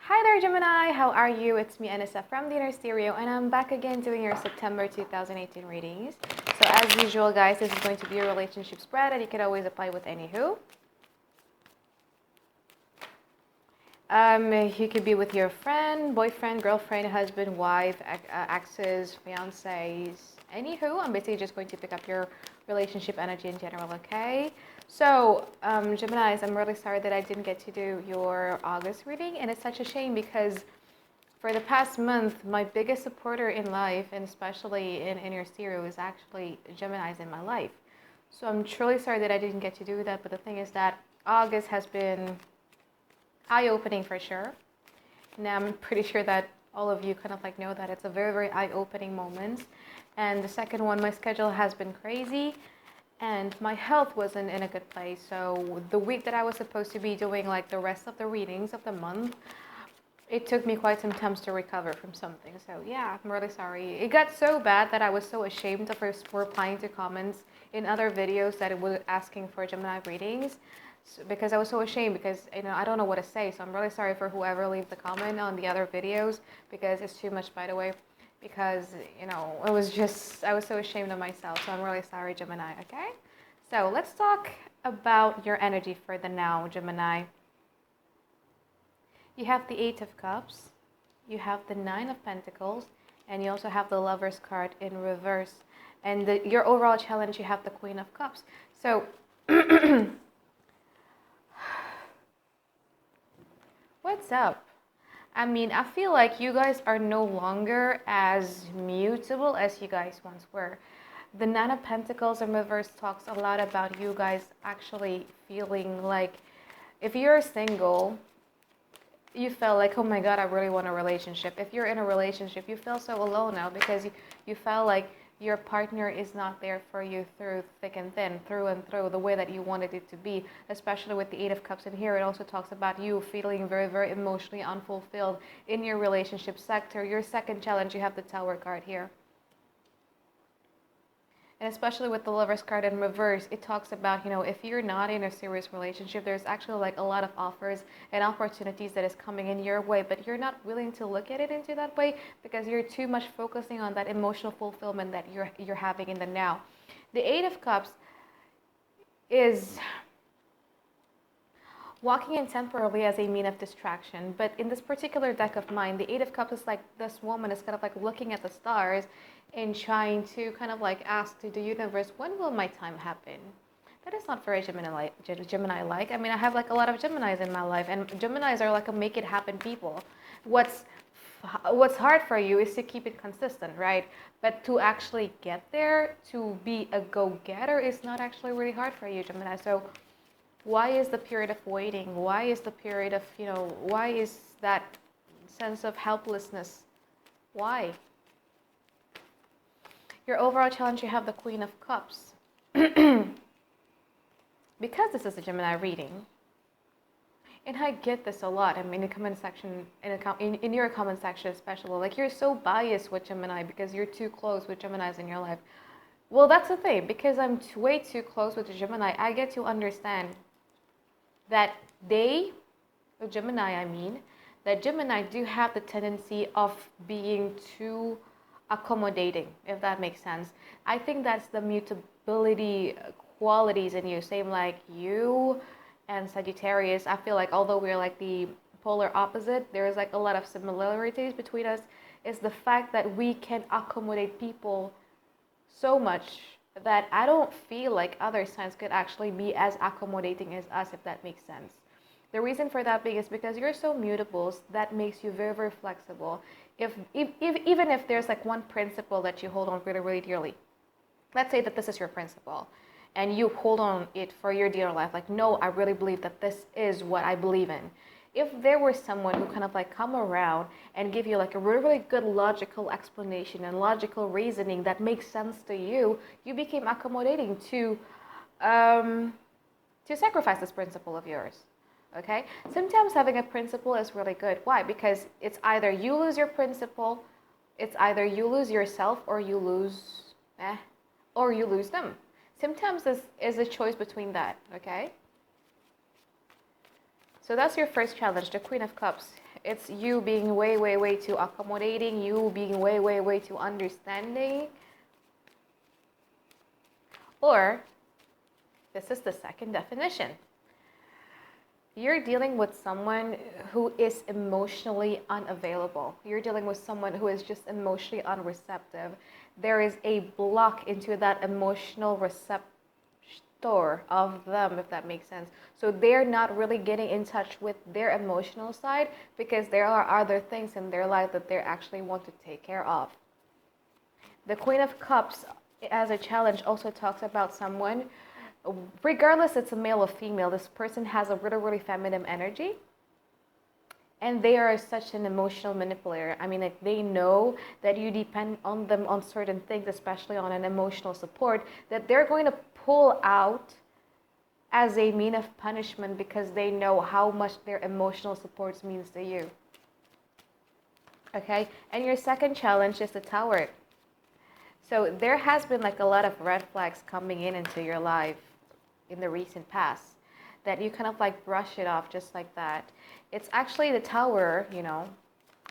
Hi there, Gemini. How are you? It's me, Anissa from the Inner Stereo, and I'm back again doing your September 2018 readings. So, as usual, guys, this is going to be a relationship spread, and you can always apply with any who. You could be with your friend, boyfriend, girlfriend, husband, wife, exes, fiancés, anywho. I'm basically just going to pick up your relationship energy in general, okay? So, Geminis, I'm really sorry that I didn't get to do your August reading, and it's such a shame because for the past month, my biggest supporter in life, and especially in Inner Stereo, is actually Geminis in my life. So I'm truly sorry that I didn't get to do that, but the thing is that August has been eye-opening for sure. Now I'm pretty sure that all of you kind of like know that it's a very, very eye-opening moment. And the second one, my schedule has been crazy and my health wasn't in a good place. So the week that I was supposed to be doing like the rest of the readings of the month, it took me quite some time to recover from something. So yeah, I'm really sorry. It got so bad that I was so ashamed of replying to comments in other videos that it was asking for Gemini readings. Because I was so ashamed because I don't know what to say. So I'm really sorry for whoever leave the comment on the other videos because it's too much, by the way, because I was so ashamed of myself. So I'm really sorry, Gemini. Okay, so let's talk about your energy for the now, Gemini. You have the Eight of Cups, you have the Nine of Pentacles, and you also have the Lover's card in reverse. And your overall challenge, you have the Queen of Cups. So what's up? I mean, I feel like you guys are no longer as mutable as you guys once were. The Nine of Pentacles in reverse talks a lot about you guys actually feeling like if you're single, you felt like, oh my God, I really want a relationship. If you're in a relationship, you feel so alone now because you felt like your partner is not there for you through thick and thin, through and through, the way that you wanted it to be, especially with the Eight of Cups in here. It also talks about you feeling very, very emotionally unfulfilled in your relationship sector. Your second challenge, you have the Tower card here. And especially with the Lover's card in reverse, it talks about, if you're not in a serious relationship, there's actually like a lot of offers and opportunities that is coming in your way, but you're not willing to look at it into that way because you're too much focusing on that emotional fulfillment that you're having in the now. The Eight of Cups is walking in temporarily as a mean of distraction, but in this particular deck of mine, the Eight of Cups is like this woman is kind of like looking at the stars and trying to kind of like ask to the universe, when will my time happen? That is not very Gemini-like. I mean, I have like a lot of Geminis in my life, and Geminis are like a make it happen people. What's hard for you is to keep it consistent, right? But to actually get there, to be a go-getter, is not actually really hard for you, Gemini. So why is the period of waiting? Why is the period of, why is that sense of helplessness? Why? Your overall challenge, you have the Queen of Cups. Because this is a Gemini reading, and I get this a lot. I mean, in the comment section, in your comment section especially, like you're so biased with Gemini because you're too close with Geminis in your life. Well, that's the thing. Because I'm way too close with the Gemini, I get to understand that that Gemini do have the tendency of being too accommodating, if that makes sense. I think that's the mutability qualities in you. Same like you and Sagittarius. I feel like although we're like the polar opposite, there's like a lot of similarities between us. Is the fact that we can accommodate people so much that I don't feel like other signs could actually be as accommodating as us, if that makes sense. The reason for that being is because you're so mutable, that makes you very, very flexible. Even if there's like one principle that you hold on really, really dearly, let's say that this is your principle, and you hold on it for your dear life, like, no, I really believe that this is what I believe in. If there was someone who kind of like come around and give you like a really, really good logical explanation and logical reasoning that makes sense to you, you became accommodating to sacrifice this principle of yours. Okay? Sometimes having a principle is really good. Why? Because it's either you lose your principle, it's either you lose yourself, or you lose them. Sometimes this is a choice between that. Okay? So that's your first challenge, the Queen of Cups. It's you being way, way, way too accommodating, you being way, way, way too understanding. Or, this is the second definition. You're dealing with someone who is emotionally unavailable. You're dealing with someone who is just emotionally unreceptive. There is a block into that emotional receptor of them, if that makes sense. So they're not really getting in touch with their emotional side because there are other things in their life that they actually want to take care of. The Queen of Cups as a challenge also talks about someone, regardless it's a male or female, this person has a really, really feminine energy. And they are such an emotional manipulator. I mean, like, they know that you depend on them on certain things, especially on an emotional support, that they're going to pull out as a mean of punishment because they know how much their emotional support means to you. Okay? And your second challenge is the Tower. So there has been like a lot of red flags coming into your life in the recent past that you kind of like brush it off just like that. It's actually the Tower, you know.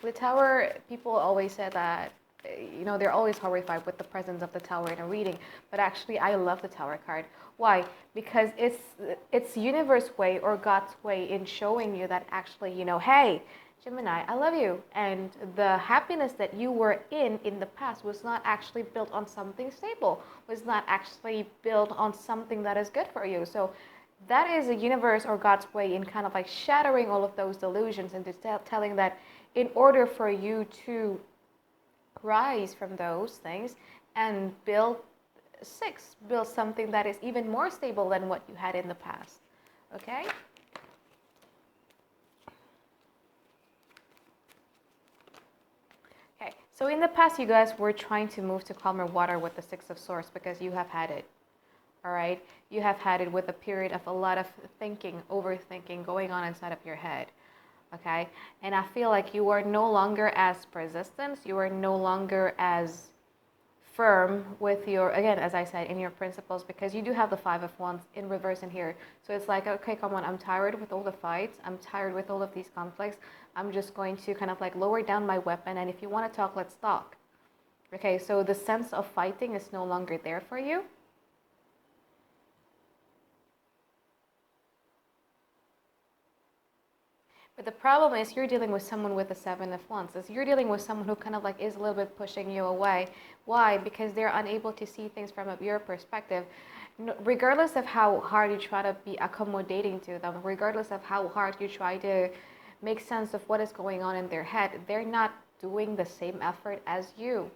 The Tower, people always say that, you know, they're always horrified with the presence of the Tower in a reading. But actually, I love the Tower card. Why? Because it's universe way or God's way in showing you that actually, you know, hey, Gemini, I love you. And the happiness that you were in the past was not actually built on something stable, was not actually built on something that is good for you. So that is a universe or God's way in kind of like shattering all of those delusions and just telling that in order for you to rise from those things and build something that is even more stable than what you had in the past. Okay? Okay, so in the past you guys were trying to move to calmer water with the Six of Swords because you have had it. All right, you have had it with a period of a lot of thinking, overthinking going on inside of your head. Okay, and I feel like you are no longer as persistent, you are no longer as firm with your, again, as I said, in your principles, because you do have the Five of Wands in reverse in here. So it's like, okay, come on, I'm tired with all the fights, I'm tired with all of these conflicts, I'm just going to kind of like lower down my weapon, and if you want to talk, let's talk. Okay, so the sense of fighting is no longer there for you. But the problem is you're dealing with someone with a Seven of Wands. You're dealing with someone who kind of like is a little bit pushing you away. Why? Because they're unable to see things from your perspective. Regardless of how hard you try to be accommodating to them, regardless of how hard you try to make sense of what is going on in their head, they're not doing the same effort as you.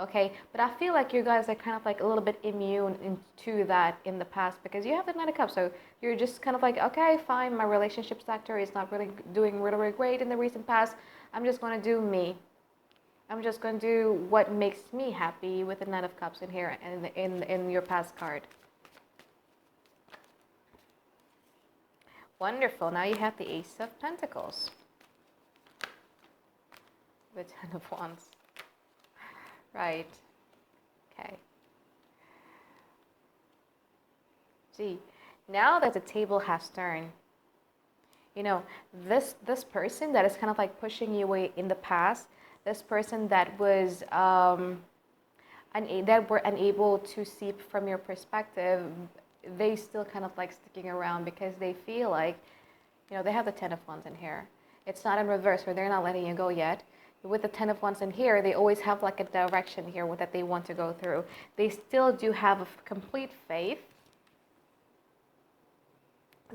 Okay, but I feel like you guys are kind of like a little bit immune into that in the past because you have the Nine of Cups. So you're just kind of like, okay, fine, my relationship sector is not really doing really great in the recent past. I'm just going to do me. I'm just going to do what makes me happy with the Nine of Cups in here and in your past card. Wonderful. Now you have the Ace of Pentacles. The Ten of Wands. Right. Okay. Gee, now that the table has turned, you know, this person that is kind of like pushing you away in the past, this person that was that were unable to see from your perspective, they still kind of like sticking around because they feel like, you know, they have the Ten of Wands in here. It's not in reverse where they're not letting you go yet. With the Ten of Wands in here, they always have like a direction here that they want to go through. They still do have a complete faith.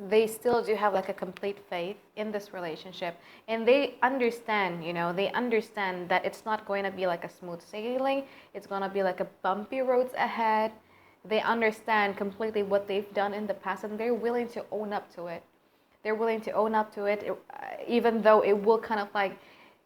They still do have like a complete faith in this relationship. And they understand, you know, they understand that it's not going to be like a smooth sailing. It's going to be like a bumpy roads ahead. They understand completely what they've done in the past and they're willing to own up to it. They're willing to own up to it, even though it will kind of like,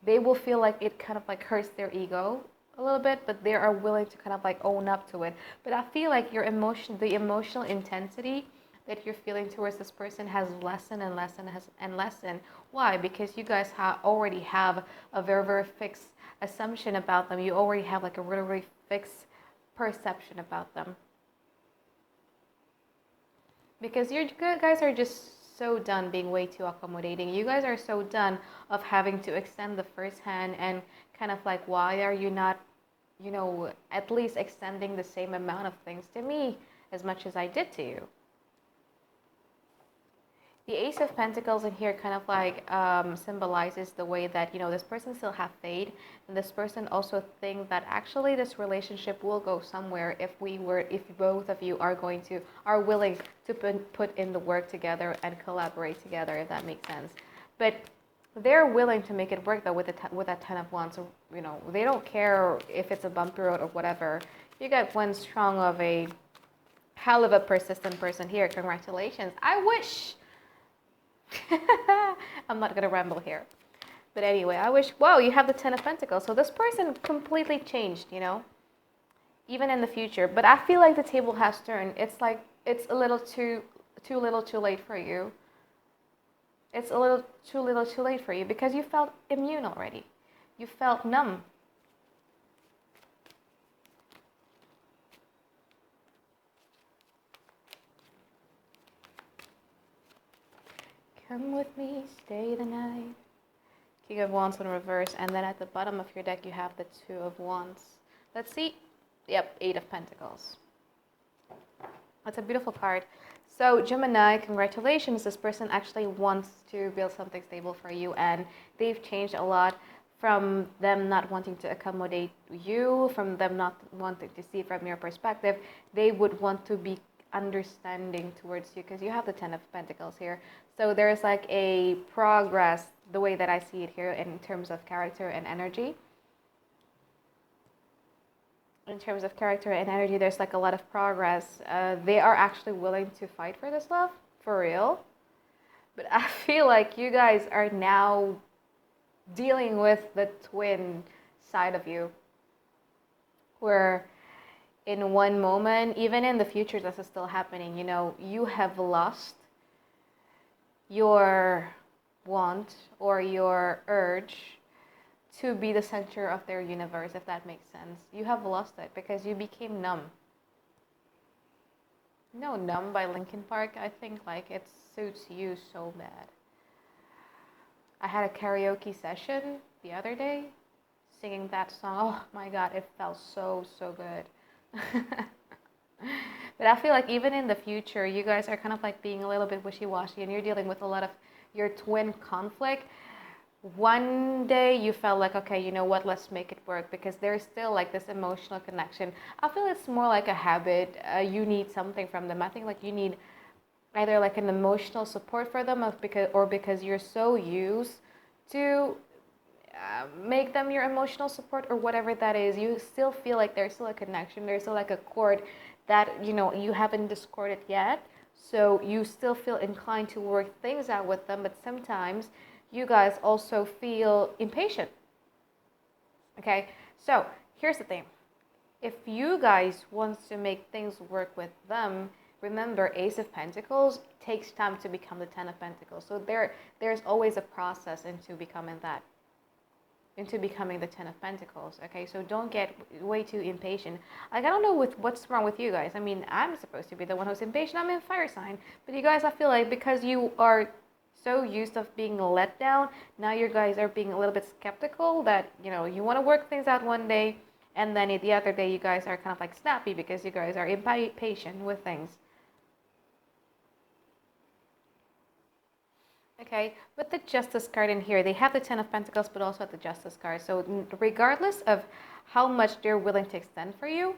they will feel like it kind of like hurts their ego a little bit, but they are willing to kind of like own up to it. But I feel like your emotion, the emotional intensity that you're feeling towards this person has lessened and lessened and lessened. Why? Because you guys already have a very, very fixed assumption about them. You already have like a really, really fixed perception about them. Because you guys are just so done being way too accommodating. You guys are so done of having to extend the first hand and kind of like, why are you not, at least extending the same amount of things to me as much as I did to you? The Ace of Pentacles in here kind of like symbolizes the way that, this person still have faith, and this person also think that actually this relationship will go somewhere if both of you are willing to put in the work together and collaborate together, if that makes sense. But they're willing to make it work though with that Ten of Wands. So, they don't care if it's a bumpy road or whatever. You got one strong of a hell of a persistent person here. Congratulations. I wish. I'm not going to ramble here. But anyway, I wish, whoa, you have the Ten of Pentacles. So this person completely changed, even in the future. But I feel like the table has turned. It's like, it's a little too little too late for you. It's a little too late for you because you felt immune already. You felt numb. Come with me, stay the night. King of Wands in reverse, and then at the bottom of your deck you have the Two of Wands. Let's see. Yep, Eight of Pentacles. That's a beautiful card. So Gemini, congratulations. This person actually wants to build something stable for you, and they've changed a lot from them not wanting to accommodate you, from them not wanting to see from your perspective. They would want to be understanding towards you because you have the Ten of Pentacles here. So there's like a progress, the way that I see it here, in terms of character and energy. In terms of character and energy, there's like a lot of progress. They are actually willing to fight for this love, for real. But I feel like you guys are now dealing with the twin side of you, where in one moment, even in the future, this is still happening. You have lost your want or your urge to be the center of their universe, if that makes sense. You have lost it because you became numb. Numb by Linkin Park, I think like it suits you so bad. I had a karaoke session the other day singing that song. Oh my God, it felt so good. But I feel like even in the future, you guys are kind of like being a little bit wishy-washy, and you're dealing with a lot of your twin conflict. One day you felt like, okay, you know what, let's make it work, because there's still like this emotional connection. I feel it's more like a habit. You need something from them. I think like you need either like an emotional support for them, or because you're so used to make them your emotional support, or whatever that is. You still feel like there's still a connection. There's still like a cord that you haven't discorded yet. So you still feel inclined to work things out with them, but sometimes you guys also feel impatient. Okay, so here's the thing. If you guys want to make things work with them, remember, Ace of Pentacles takes time to become the Ten of Pentacles. So there's always a process into becoming that, into becoming the Ten of Pentacles. Okay, so don't get way too impatient. Like, I don't know what's wrong with you guys. I mean, I'm supposed to be the one who's impatient. I'm in fire sign. But you guys, I feel like because you are so used of being let down, now you guys are being a little bit skeptical that, you want to work things out one day, and then the other day you guys are kind of like snappy because you guys are impatient with things. Okay, with the Justice card in here, they have the Ten of Pentacles, but also the Justice card. So regardless of how much they're willing to extend for you,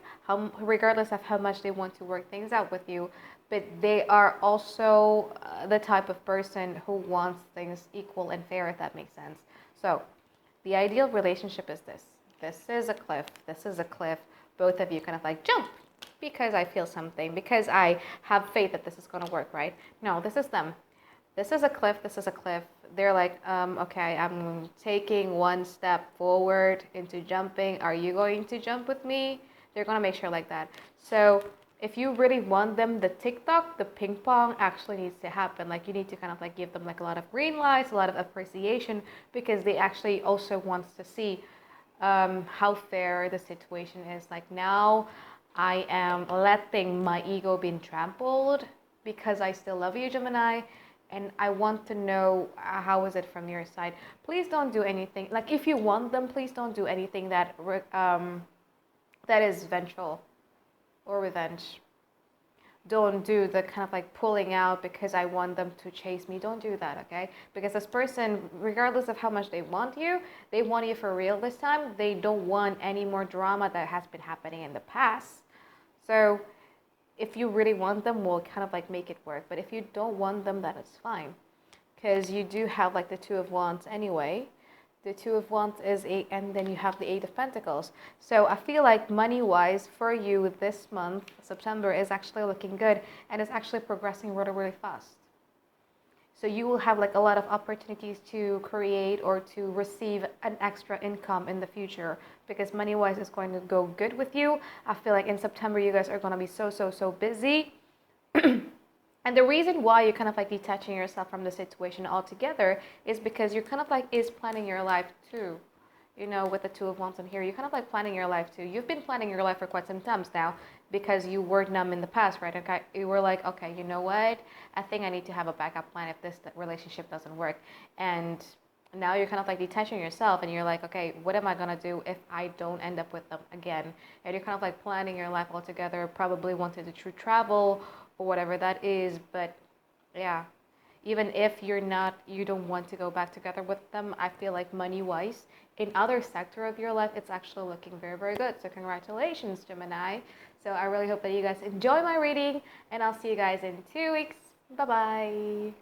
regardless of how much they want to work things out with you, but they are also the type of person who wants things equal and fair, if that makes sense. So the ideal relationship is this. This is a cliff. This is a cliff. Both of you kind of like jump because I feel something, because I have faith that this is going to work, right? No, this is them. This is a cliff. This is a cliff. They're like, okay, I'm taking one step forward into jumping. Are you going to jump with me? They're going to make sure like that. So if you really want them, the TikTok, the ping pong actually needs to happen. Like, you need to kind of like give them like a lot of green lights, a lot of appreciation, because they actually also wants to see how fair the situation is. Like, now I am letting my ego be trampled because I still love you, Gemini. and I want to know how is it from your side. Please don't do anything, like if you want them, please don't do anything that is vengeful or revenge. Don't do the kind of like pulling out because I want them to chase me. Don't do that, okay? Because this person, regardless of how much they want you for real this time. They don't want any more drama that has been happening in the past. So if you really want them, we'll kind of like make it work. But if you don't want them, then it's fine. Because you do have like the Two of Wands anyway. The Two of Wands is eight, and then you have the Eight of Pentacles. So I feel like money-wise for you this month, September, is actually looking good, and it's actually progressing really, really fast. So you will have like a lot of opportunities to create or to receive an extra income in the future, because money-wise is going to go good with you. I feel like in September you guys are going to be so busy. And the reason why you're kind of like detaching yourself from the situation altogether is because you're kind of like planning your life too. You know, with the Two of Wands in here, you're kind of like planning your life too. You've been planning your life for quite some time now because you were numb in the past, right? Okay, you were like, okay, you know what? I think I need to have a backup plan if this relationship doesn't work. And now you're kind of like detaching yourself and you're like, okay, what am I going to do if I don't end up with them again? And you're kind of like planning your life altogether, probably wanted to travel or whatever that is. But yeah, even if you don't want to go back together with them, I feel like money-wise, in other sector of your life, it's actually looking very good. So congratulations, Gemini. So I really hope that you guys enjoy my reading, and I'll see you guys in 2 weeks. Bye-bye.